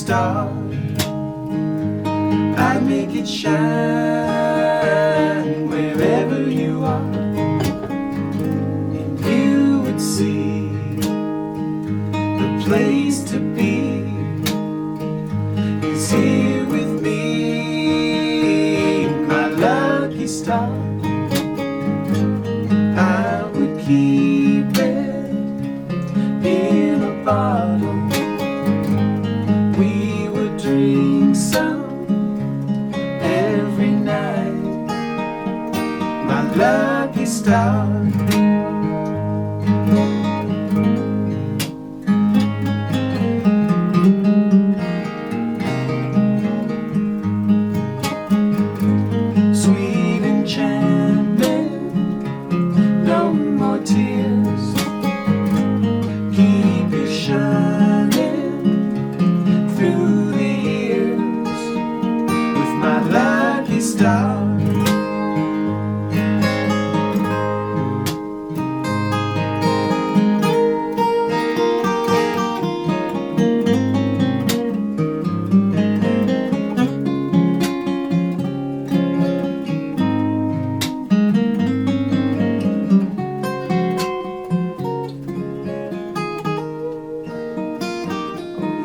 star. I'd make it shine wherever you are, and you would see the place to be is here with me, my lucky star. I would keep it in a bottle. We would drink some every night, my lucky star. Sweet enchantment, no more tears. Keep you shining through the years with my lucky star.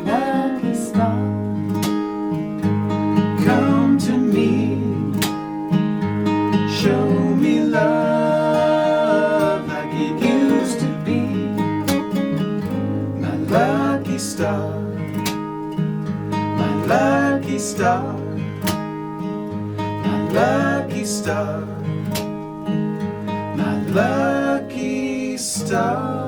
Lucky star, come to me, show me love like it used to be. My lucky star, my lucky star, my lucky star, my lucky star.